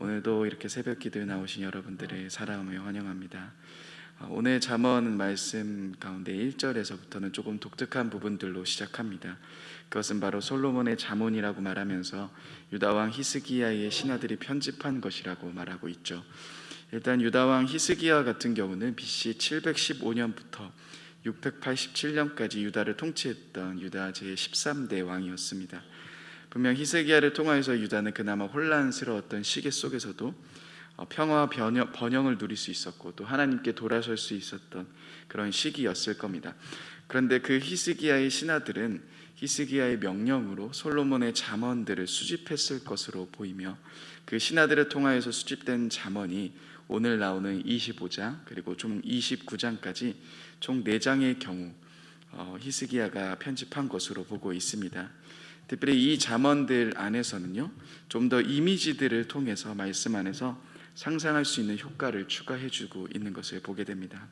오늘도 이렇게 새벽 기도에 나오신 여러분들을 사랑하며 환영합니다. 오늘 잠언 말씀 가운데 1절에서부터는 조금 독특한 부분들로 시작합니다. 그것은 바로 솔로몬의 잠언이라고 말하면서 유다왕 히스기야의 신하들이 편집한 것이라고 말하고 있죠. 일단 유다왕 히스기야 같은 경우는 BC 715년부터 687년까지 유다를 통치했던 유다 제13대 왕이었습니다. 분명 히스기야를 통하여서 유다는 그나마 혼란스러웠던 시기 속에서도 평화와 번영을 누릴 수 있었고 또 하나님께 돌아설 수 있었던 그런 시기였을 겁니다. 그런데 그 히스기야의 신하들은 히스기야의 명령으로 솔로몬의 잠언들을 수집했을 것으로 보이며 그 신하들을 통하여서 수집된 잠언이 오늘 나오는 25장 그리고 총 29장까지 총 4장의 경우 히스기야가 편집한 것으로 보고 있습니다. 특별히 이 잠언들 안에서는요, 좀 더 이미지들을 통해서 말씀 안에서 상상할 수 있는 효과를 추가해주고 있는 것을 보게 됩니다.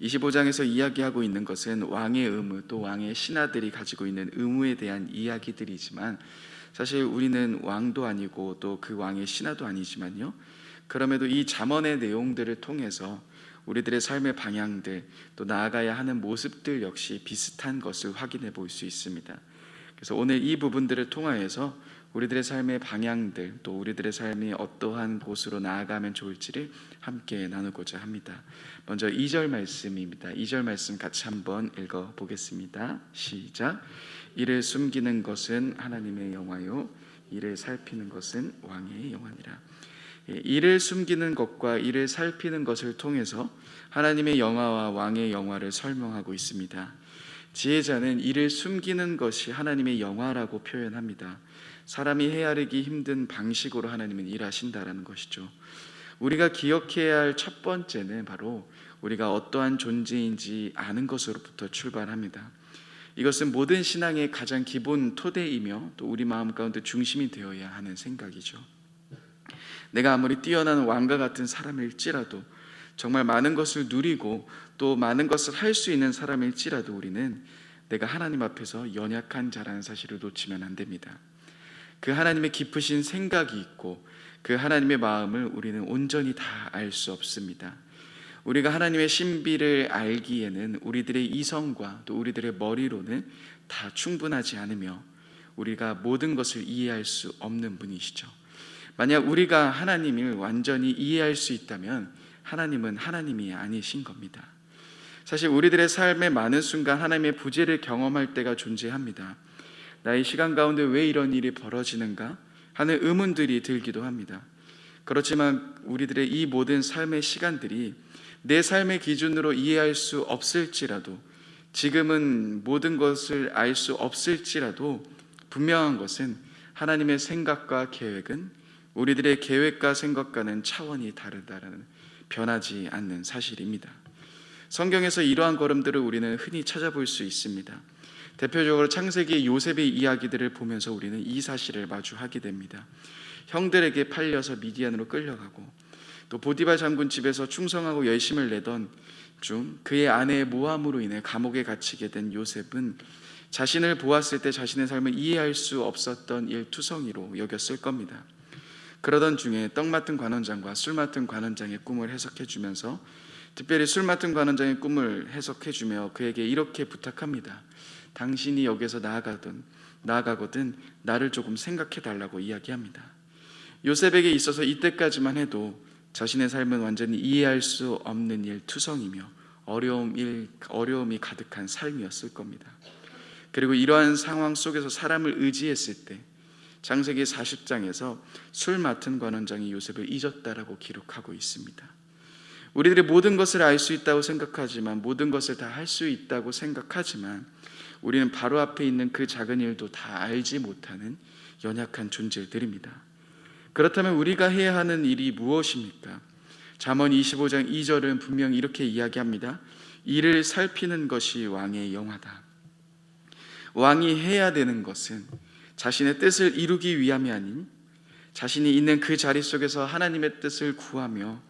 25장에서 이야기하고 있는 것은 왕의 의무 또 왕의 신하들이 가지고 있는 의무에 대한 이야기들이지만 사실 우리는 왕도 아니고 또 그 왕의 신하도 아니지만요, 그럼에도 이 잠언의 내용들을 통해서 우리들의 삶의 방향들 또 나아가야 하는 모습들 역시 비슷한 것을 확인해 볼 수 있습니다. 그래서 오늘 이 부분들을 통하여서 우리들의 삶의 방향들 또 우리들의 삶이 어떠한 곳으로 나아가면 좋을지를 함께 나누고자 합니다. 먼저 2절 말씀입니다. 2절 말씀 같이 한번 읽어보겠습니다. 시작. 이를 숨기는 것은 하나님의 영화요 이를 살피는 것은 왕의 영화니라. 이를 숨기는 것과 이를 살피는 것을 통해서 하나님의 영화와 왕의 영화를 설명하고 있습니다. 지혜자는 이를 숨기는 것이 하나님의 영화라고 표현합니다. 사람이 헤아리기 힘든 방식으로 하나님은 일하신다라는 것이죠. 우리가 기억해야 할 첫 번째는 바로 우리가 어떠한 존재인지 아는 것으로부터 출발합니다. 이것은 모든 신앙의 가장 기본 토대이며 또 우리 마음 가운데 중심이 되어야 하는 생각이죠. 내가 아무리 뛰어난 왕과 같은 사람일지라도 정말 많은 것을 누리고 또 많은 것을 할 수 있는 사람일지라도 우리는 내가 하나님 앞에서 연약한 자라는 사실을 놓치면 안 됩니다. 그 하나님의 깊으신 생각이 있고 그 하나님의 마음을 우리는 온전히 다 알 수 없습니다. 우리가 하나님의 신비를 알기에는 우리들의 이성과 또 우리들의 머리로는 다 충분하지 않으며 우리가 모든 것을 이해할 수 없는 분이시죠. 만약 우리가 하나님을 완전히 이해할 수 있다면 하나님은 하나님이 아니신 겁니다. 사실 우리들의 삶의 많은 순간 하나님의 부재를 경험할 때가 존재합니다. 나의 시간 가운데 왜 이런 일이 벌어지는가 하는 의문들이 들기도 합니다. 그렇지만 우리들의 이 모든 삶의 시간들이 내 삶의 기준으로 이해할 수 없을지라도 지금은 모든 것을 알 수 없을지라도 분명한 것은 하나님의 생각과 계획은 우리들의 계획과 생각과는 차원이 다르다는 변하지 않는 사실입니다. 성경에서 이러한 걸음들을 우리는 흔히 찾아볼 수 있습니다. 대표적으로 창세기 요셉의 이야기들을 보면서 우리는 이 사실을 마주하게 됩니다. 형들에게 팔려서 미디안으로 끌려가고 또 보디발 장군 집에서 충성하고 열심을 내던 중 그의 아내의 모함으로 인해 감옥에 갇히게 된 요셉은 자신을 보았을 때 자신의 삶을 이해할 수 없었던 일투성이로 여겼을 겁니다. 그러던 중에 떡 맡은 관원장과 술 맡은 관원장의 꿈을 해석해주면서 특별히 술 맡은 관원장의 꿈을 해석해주며 그에게 이렇게 부탁합니다. 당신이 여기서 나아가거든 나를 조금 생각해달라고 이야기합니다. 요셉에게 있어서 이때까지만 해도 자신의 삶은 완전히 이해할 수 없는 일투성이며 어려움이 가득한 삶이었을 겁니다. 그리고 이러한 상황 속에서 사람을 의지했을 때 창세기 40장에서 술 맡은 관원장이 요셉을 잊었다라고 기록하고 있습니다. 우리들이 모든 것을 알 수 있다고 생각하지만 모든 것을 다 할 수 있다고 생각하지만 우리는 바로 앞에 있는 그 작은 일도 다 알지 못하는 연약한 존재들입니다. 그렇다면 우리가 해야 하는 일이 무엇입니까? 잠언 25장 2절은 분명히 이렇게 이야기합니다. 이를 살피는 것이 왕의 영화다. 왕이 해야 되는 것은 자신의 뜻을 이루기 위함이 아닌 자신이 있는 그 자리 속에서 하나님의 뜻을 구하며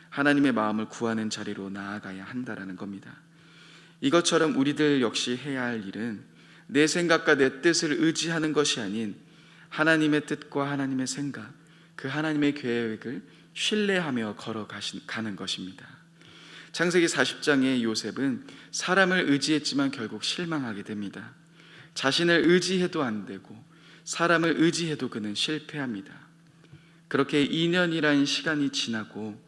하나님의 마음을 구하는 자리로 나아가야 한다라는 겁니다. 이것처럼 우리들 역시 해야 할 일은 내 생각과 내 뜻을 의지하는 것이 아닌 하나님의 뜻과 하나님의 생각 그 하나님의 계획을 신뢰하며 가는 것입니다. 창세기 40장의 요셉은 사람을 의지했지만 결국 실망하게 됩니다. 자신을 의지해도 안 되고 사람을 의지해도 그는 실패합니다. 그렇게 2년이라는 시간이 지나고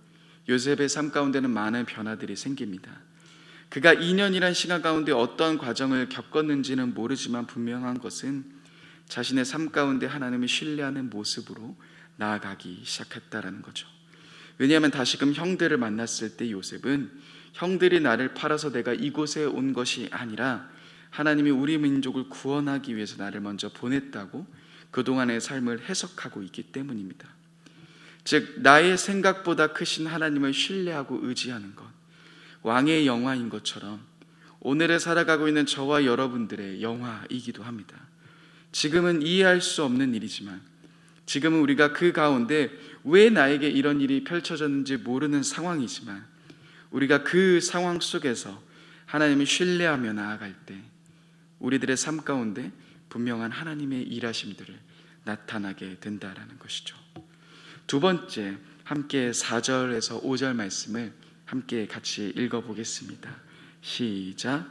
요셉의 삶 가운데는 많은 변화들이 생깁니다. 그가 2년이라는 시간 가운데 어떠한 과정을 겪었는지는 모르지만 분명한 것은 자신의 삶 가운데 하나님을 신뢰하는 모습으로 나아가기 시작했다라는 거죠. 왜냐하면 다시금 형들을 만났을 때 요셉은 형들이 나를 팔아서 내가 이곳에 온 것이 아니라 하나님이 우리 민족을 구원하기 위해서 나를 먼저 보냈다고 그동안의 삶을 해석하고 있기 때문입니다. 즉 나의 생각보다 크신 하나님을 신뢰하고 의지하는 것, 왕의 영화인 것처럼 오늘을 살아가고 있는 저와 여러분들의 영화이기도 합니다. 지금은 이해할 수 없는 일이지만, 지금은 우리가 그 가운데 왜 나에게 이런 일이 펼쳐졌는지 모르는 상황이지만, 우리가 그 상황 속에서 하나님을 신뢰하며 나아갈 때 우리들의 삶 가운데 분명한 하나님의 일하심들을 나타나게 된다라는 것이죠. 두 번째, 함께 4절에서 5절 말씀을 함께 같이 읽어보겠습니다. 시작.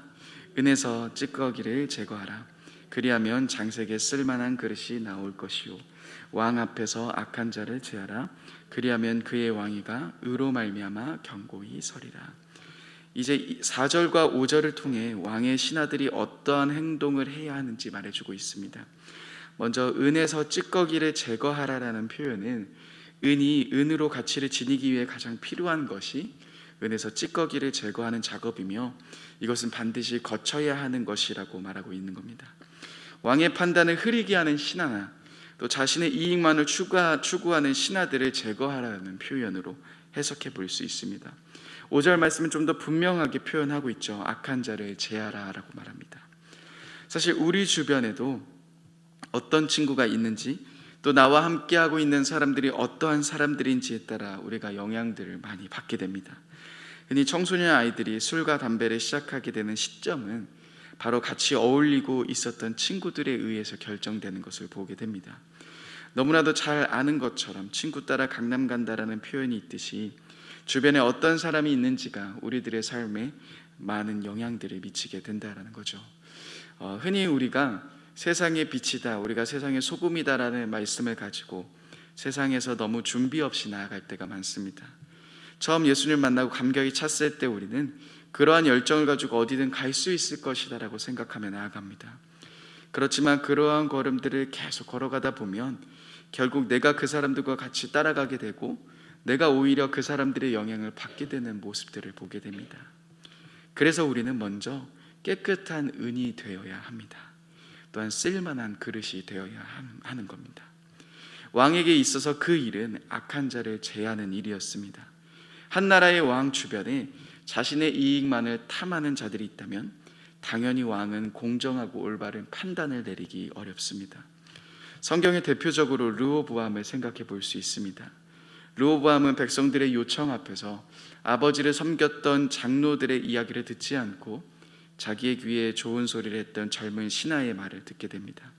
은에서 찌꺼기를 제거하라. 그리하면 장색에 쓸만한 그릇이 나올 것이요 왕 앞에서 악한 자를 제하라. 그리하면 그의 왕위가 의로 말미암아 견고히 서리라. 이제 4절과 5절을 통해 왕의 신하들이 어떠한 행동을 해야 하는지 말해주고 있습니다. 먼저 은에서 찌꺼기를 제거하라라는 표현은 은이 은으로 가치를 지니기 위해 가장 필요한 것이 은에서 찌꺼기를 제거하는 작업이며, 이것은 반드시 거쳐야 하는 것이라고 말하고 있는 겁니다. 왕의 판단을 흐리게 하는 신하나 또 자신의 이익만을 추구하는 신하들을 제거하라는 표현으로 해석해 볼 수 있습니다. 5절 말씀은 좀 더 분명하게 표현하고 있죠. 악한 자를 제하라라고 말합니다. 사실 우리 주변에도 어떤 친구가 있는지, 또 나와 함께하고 있는 사람들이 어떠한 사람들인지에 따라 우리가 영향들을 많이 받게 됩니다. 흔히 청소년 아이들이 술과 담배를 시작하게 되는 시점은 바로 같이 어울리고 있었던 친구들에 의해서 결정되는 것을 보게 됩니다. 너무나도 잘 아는 것처럼 친구 따라 강남 간다라는 표현이 있듯이 주변에 어떤 사람이 있는지가 우리들의 삶에 많은 영향들을 미치게 된다라는 거죠. 흔히 우리가 세상의 빛이다, 우리가 세상의 소금이다라는 말씀을 가지고 세상에서 너무 준비 없이 나아갈 때가 많습니다. 처음 예수님을 만나고 감격이 찼을 때 우리는 그러한 열정을 가지고 어디든 갈 수 있을 것이다라고 생각하며 나아갑니다. 그렇지만 그러한 걸음들을 계속 걸어가다 보면 결국 내가 그 사람들과 같이 따라가게 되고 내가 오히려 그 사람들의 영향을 받게 되는 모습들을 보게 됩니다. 그래서 우리는 먼저 깨끗한 은이 되어야 합니다. 또한 쓸만한 그릇이 되어야 하는 겁니다. 왕에게 있어서 그 일은 악한 자를 제하는 일이었습니다. 한 나라의 왕 주변에 자신의 이익만을 탐하는 자들이 있다면 당연히 왕은 공정하고 올바른 판단을 내리기 어렵습니다. 성경의 대표적으로 르호보암을 생각해 볼 수 있습니다. 르호보암은 백성들의 요청 앞에서 아버지를 섬겼던 장로들의 이야기를 듣지 않고 자기의 귀에 좋은 소리를 했던 젊은 신하의 말을 듣게 됩니다.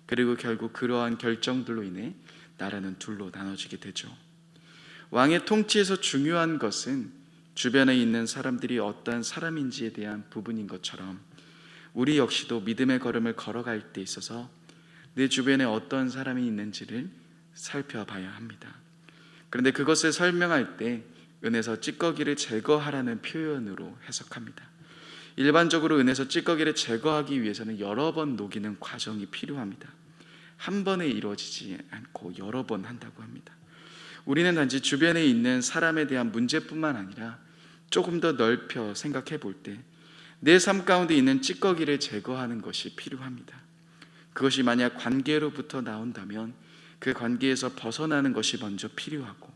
그리고 결국 그러한 결정들로 인해 나라는 둘로 나눠지게 되죠. 왕의 통치에서 중요한 것은 주변에 있는 사람들이 어떠한 사람인지에 대한 부분인 것처럼 우리 역시도 믿음의 걸음을 걸어갈 때 있어서 내 주변에 어떤 사람이 있는지를 살펴봐야 합니다. 그런데 그것을 설명할 때 은에서 찌꺼기를 제거하라는 표현으로 해석합니다. 일반적으로 은에서 찌꺼기를 제거하기 위해서는 여러 번 녹이는 과정이 필요합니다. 한 번에 이루어지지 않고 여러 번 한다고 합니다. 우리는 단지 주변에 있는 사람에 대한 문제뿐만 아니라 조금 더 넓혀 생각해 볼 때 내 삶 가운데 있는 찌꺼기를 제거하는 것이 필요합니다. 그것이 만약 관계로부터 나온다면 그 관계에서 벗어나는 것이 먼저 필요하고,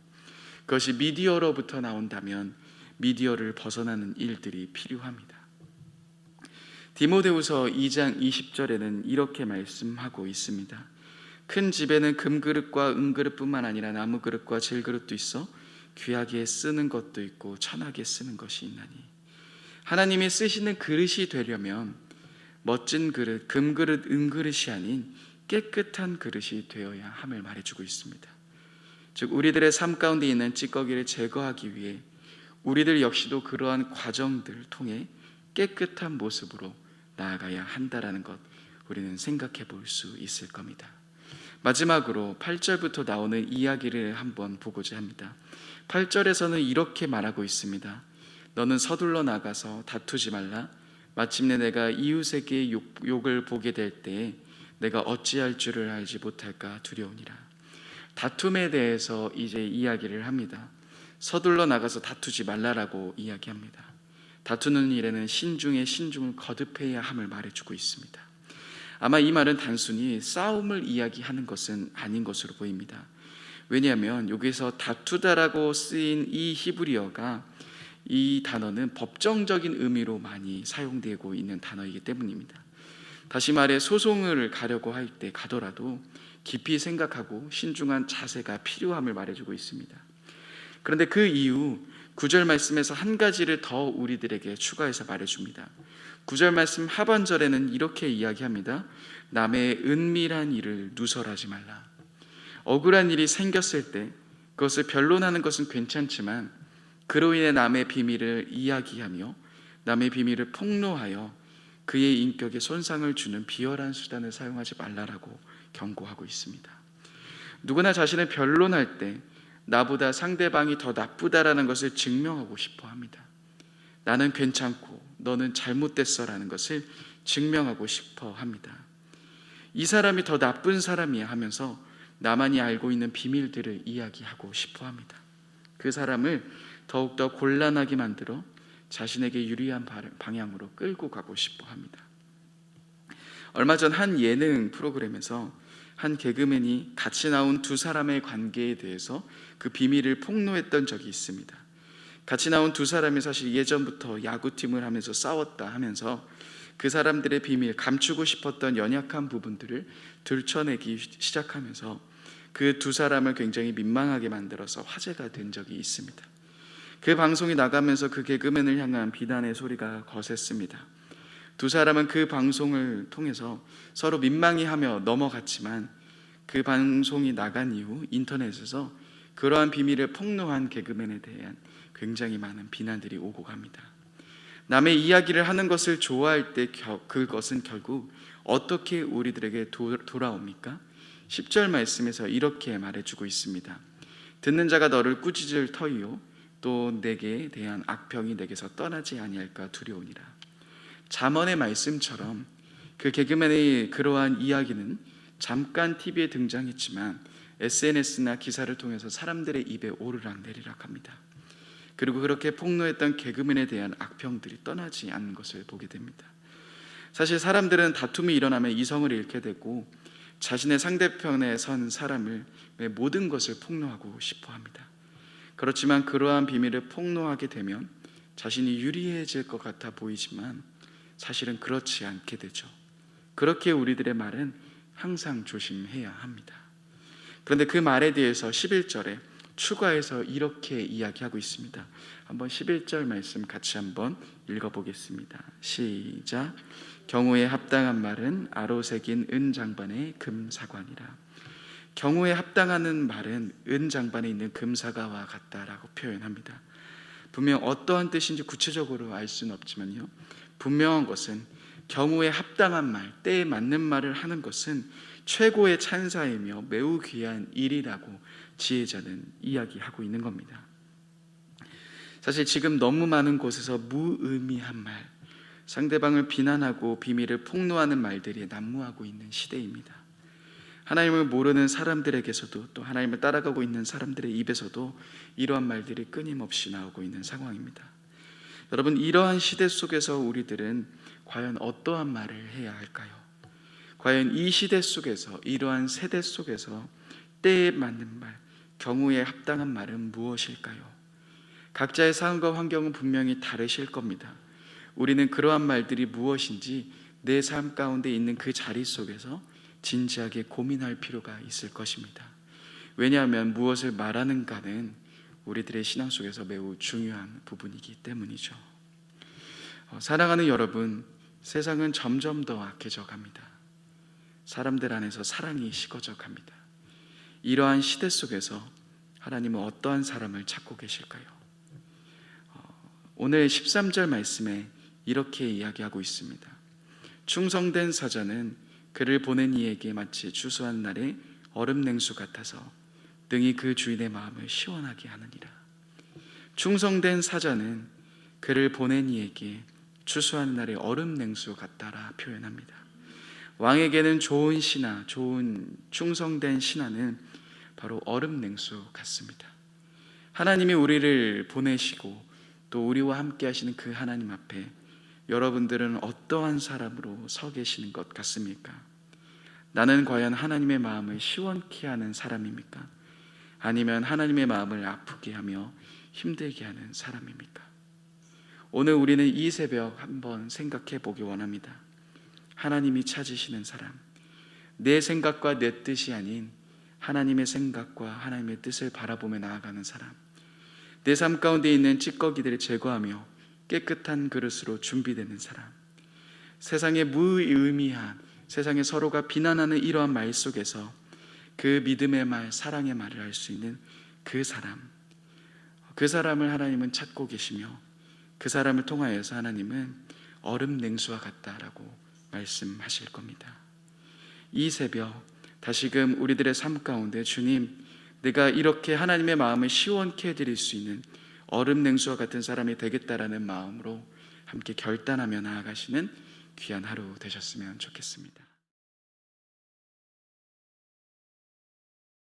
그것이 미디어로부터 나온다면 미디어를 벗어나는 일들이 필요합니다. 디모데후서 2장 20절에는 이렇게 말씀하고 있습니다. 큰 집에는 금그릇과 은그릇뿐만 아니라 나무그릇과 질그릇도 있어 귀하게 쓰는 것도 있고 천하게 쓰는 것이 있나니, 하나님이 쓰시는 그릇이 되려면 멋진 그릇, 금그릇, 은그릇이 아닌 깨끗한 그릇이 되어야 함을 말해주고 있습니다. 즉 우리들의 삶 가운데 있는 찌꺼기를 제거하기 위해 우리들 역시도 그러한 과정들을 통해 깨끗한 모습으로 나아가야 한다라는 것, 우리는 생각해 볼 수 있을 겁니다. 마지막으로 8절부터 나오는 이야기를 한번 보고자 합니다. 8절에서는 이렇게 말하고 있습니다. 너는 서둘러 나가서 다투지 말라. 마침내 내가 이웃에게 욕을 보게 될 때에 내가 어찌할 줄을 알지 못할까 두려우니라. 다툼에 대해서 이제 이야기를 합니다. 서둘러 나가서 다투지 말라라고 이야기합니다. 다투는 일에는 신중에 신중을 거듭해야 함을 말해주고 있습니다. 아마 이 말은 단순히 싸움을 이야기하는 것은 아닌 것으로 보입니다. 왜냐하면 여기서 다투다라고 쓰인 이 히브리어가, 이 단어는 법정적인 의미로 많이 사용되고 있는 단어이기 때문입니다. 다시 말해 소송을 가려고 할 때 가더라도 깊이 생각하고 신중한 자세가 필요함을 말해주고 있습니다. 그런데 그 이후 9절 말씀에서 한 가지를 더 우리들에게 추가해서 말해줍니다. 9절 말씀 하반절에는 이렇게 이야기합니다. 남의 은밀한 일을 누설하지 말라. 억울한 일이 생겼을 때 그것을 변론하는 것은 괜찮지만 그로 인해 남의 비밀을 이야기하며 남의 비밀을 폭로하여 그의 인격에 손상을 주는 비열한 수단을 사용하지 말라라고 경고하고 있습니다. 누구나 자신을 변론할 때 나보다 상대방이 더 나쁘다라는 것을 증명하고 싶어 합니다. 나는 괜찮고 너는 잘못됐어라는 것을 증명하고 싶어 합니다. 이 사람이 더 나쁜 사람이야 하면서 나만이 알고 있는 비밀들을 이야기하고 싶어 합니다. 그 사람을 더욱더 곤란하게 만들어 자신에게 유리한 방향으로 끌고 가고 싶어 합니다. 얼마 전 한 예능 프로그램에서 한 개그맨이 같이 나온 두 사람의 관계에 대해서 그 비밀을 폭로했던 적이 있습니다. 같이 나온 두 사람이 사실 예전부터 야구팀을 하면서 싸웠다 하면서 그 사람들의 비밀, 감추고 싶었던 연약한 부분들을 들춰내기 시작하면서 그 두 사람을 굉장히 민망하게 만들어서 화제가 된 적이 있습니다. 그 방송이 나가면서 그 개그맨을 향한 비난의 소리가 거셌습니다. 두 사람은 그 방송을 통해서 서로 민망해하며 넘어갔지만 그 방송이 나간 이후 인터넷에서 그러한 비밀을 폭로한 개그맨에 대한 굉장히 많은 비난들이 오고 갑니다. 남의 이야기를 하는 것을 좋아할 때 그것은 결국 어떻게 우리들에게 돌아옵니까? 10절 말씀에서 이렇게 말해주고 있습니다. 듣는 자가 너를 꾸짖을 터이요 또 내게 대한 악평이 내게서 떠나지 아니할까 두려우니라. 잠언의 말씀처럼 그 개그맨의 그러한 이야기는 잠깐 TV에 등장했지만 SNS나 기사를 통해서 사람들의 입에 오르락내리락 합니다. 그리고 그렇게 폭로했던 개그맨에 대한 악평들이 떠나지 않는 것을 보게 됩니다. 사실 사람들은 다툼이 일어나면 이성을 잃게 되고 자신의 상대편에 선 사람을 모든 것을 폭로하고 싶어 합니다. 그렇지만 그러한 비밀을 폭로하게 되면 자신이 유리해질 것 같아 보이지만 사실은 그렇지 않게 되죠. 그렇게 우리들의 말은 항상 조심해야 합니다. 그런데 그 말에 대해서 11절에 추가해서 이렇게 이야기하고 있습니다. 한번 11절 말씀 같이 한번 읽어보겠습니다. 시작. 경우에 합당한 말은 아로 새긴 은장반의 금사관이라. 경우에 합당하는 말은 은장반에 있는 금사과와 같다라고 표현합니다. 분명 어떠한 뜻인지 구체적으로 알 수는 없지만요, 분명한 것은 경우에 합당한 말, 때에 맞는 말을 하는 것은 최고의 찬사이며 매우 귀한 일이라고 지혜자는 이야기하고 있는 겁니다. 사실 지금 너무 많은 곳에서 무의미한 말, 상대방을 비난하고 비밀을 폭로하는 말들이 난무하고 있는 시대입니다. 하나님을 모르는 사람들에게서도 또 하나님을 따라가고 있는 사람들의 입에서도 이러한 말들이 끊임없이 나오고 있는 상황입니다. 여러분, 이러한 시대 속에서 우리들은 과연 어떠한 말을 해야 할까요? 과연 이 시대 속에서, 이러한 세대 속에서 때에 맞는 말, 경우에 합당한 말은 무엇일까요? 각자의 상황과 환경은 분명히 다르실 겁니다. 우리는 그러한 말들이 무엇인지 내 삶 가운데 있는 그 자리 속에서 진지하게 고민할 필요가 있을 것입니다. 왜냐하면 무엇을 말하는가는 우리들의 신앙 속에서 매우 중요한 부분이기 때문이죠. 사랑하는 여러분, 세상은 점점 더 악해져 갑니다. 사람들 안에서 사랑이 식어져 갑니다. 이러한 시대 속에서 하나님은 어떠한 사람을 찾고 계실까요? 오늘 13절 말씀에 이렇게 이야기하고 있습니다. 충성된 사자는 그를 보낸 이에게 마치 추수한 날의 얼음 냉수 같아서 능히 그 주인의 마음을 시원하게 하느니라. 충성된 사자는 그를 보낸 이에게 추수하는 날의 얼음 냉수 같다라 표현합니다. 왕에게는 좋은 신하, 좋은 충성된 신하는 바로 얼음 냉수 같습니다. 하나님이 우리를 보내시고 또 우리와 함께 하시는 그 하나님 앞에 여러분들은 어떠한 사람으로 서 계시는 것 같습니까? 나는 과연 하나님의 마음을 시원케 하는 사람입니까? 아니면 하나님의 마음을 아프게 하며 힘들게 하는 사람입니까? 오늘 우리는 이 새벽 한번 생각해 보기 원합니다. 하나님이 찾으시는 사람, 내 생각과 내 뜻이 아닌 하나님의 생각과 하나님의 뜻을 바라보며 나아가는 사람, 내 삶 가운데 있는 찌꺼기들을 제거하며 깨끗한 그릇으로 준비되는 사람, 세상의 무의미한, 세상에 서로가 비난하는 이러한 말 속에서 그 믿음의 말, 사랑의 말을 할 수 있는 그 사람, 그 사람을 하나님은 찾고 계시며 그 사람을 통하여서 하나님은 얼음 냉수와 같다라고 말씀하실 겁니다. 이 새벽 다시금 우리들의 삶 가운데 주님, 내가 이렇게 하나님의 마음을 시원케 해드릴 수 있는 얼음 냉수와 같은 사람이 되겠다라는 마음으로 함께 결단하며 나아가시는 귀한 하루 되셨으면 좋겠습니다.